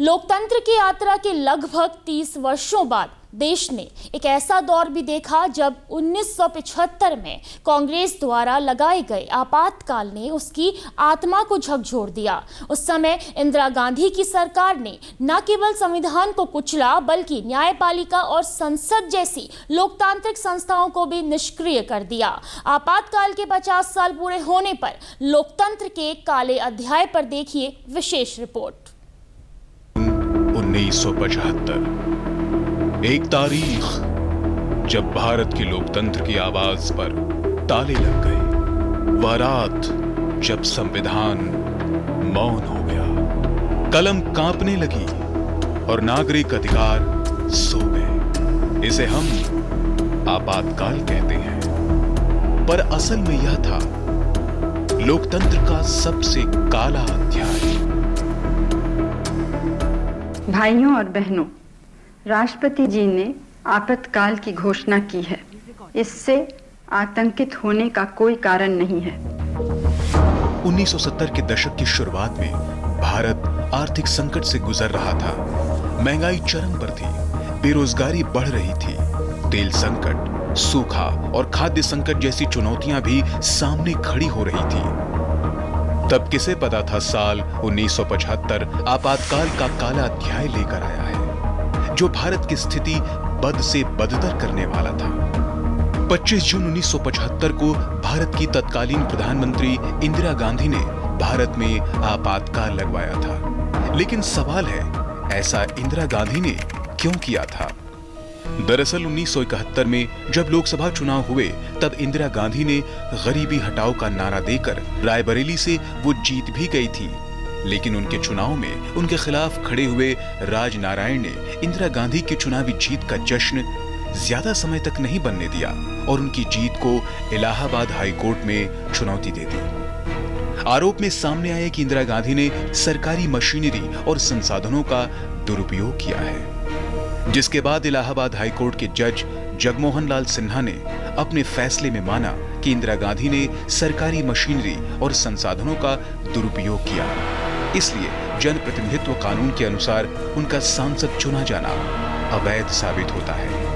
लोकतंत्र की यात्रा के लगभग 30 वर्षों बाद देश ने एक ऐसा दौर भी देखा जब 1975 में कांग्रेस द्वारा लगाए गए आपातकाल ने उसकी आत्मा को झकझोर दिया। उस समय इंदिरा गांधी की सरकार ने न केवल संविधान को कुचला बल्कि न्यायपालिका और संसद जैसी लोकतांत्रिक संस्थाओं को भी निष्क्रिय कर दिया। आपातकाल के 50 साल पूरे होने पर लोकतंत्र के काले अध्याय पर देखिए विशेष रिपोर्ट। 1975 एक तारीख जब भारत के लोकतंत्र की आवाज पर ताले लग गए। वह रात जब संविधान मौन हो गया, कलम कांपने लगी और नागरिक अधिकार सो गए। इसे हम आपातकाल कहते हैं, पर असल में यह था लोकतंत्र का सबसे काला अध्याय। भाइयों और बहनों, राष्ट्रपति जी ने आपातकाल की घोषणा की है। इससे आतंकित होने का कोई कारण नहीं है। 1970 के दशक की शुरुआत में भारत आर्थिक संकट से गुजर रहा था। महंगाई चरम पर थी, बेरोजगारी बढ़ रही थी, तेल संकट, सूखा और खाद्य संकट जैसी चुनौतियां भी सामने खड़ी हो रही थी। तब किसे पता था साल 1975 आपातकाल का काला अध्याय लेकर आया है, जो भारत की स्थिति बद से बदतर करने वाला था। 25 जून 1975 को भारत की तत्कालीन प्रधानमंत्री इंदिरा गांधी ने भारत में आपातकाल लगवाया था। लेकिन सवाल है, ऐसा इंदिरा गांधी ने क्यों किया था? दरअसल 1971 में जब लोकसभा चुनाव हुए तब इंदिरा गांधी ने गरीबी हटाओ का नारा देकर रायबरेली से वो जीत भी गई थी। लेकिन उनके चुनाव में उनके खिलाफ खड़े हुए राजनारायण ने इंदिरा गांधी की चुनावी जीत का जश्न ज्यादा समय तक नहीं बनने दिया और उनकी जीत को इलाहाबाद हाई कोर्ट में चुनौती दे दी। आरोप में सामने आया कि इंदिरा गांधी ने सरकारी मशीनरी और संसाधनों का दुरुपयोग किया है, जिसके बाद इलाहाबाद हाई कोर्ट के जज जगमोहन लाल सिन्हा ने अपने फैसले में माना कि इंदिरा गांधी ने सरकारी मशीनरी और संसाधनों का दुरुपयोग किया। इसलिए जनप्रतिनिधित्व कानून के अनुसार उनका सांसद चुना जाना अवैध साबित होता है।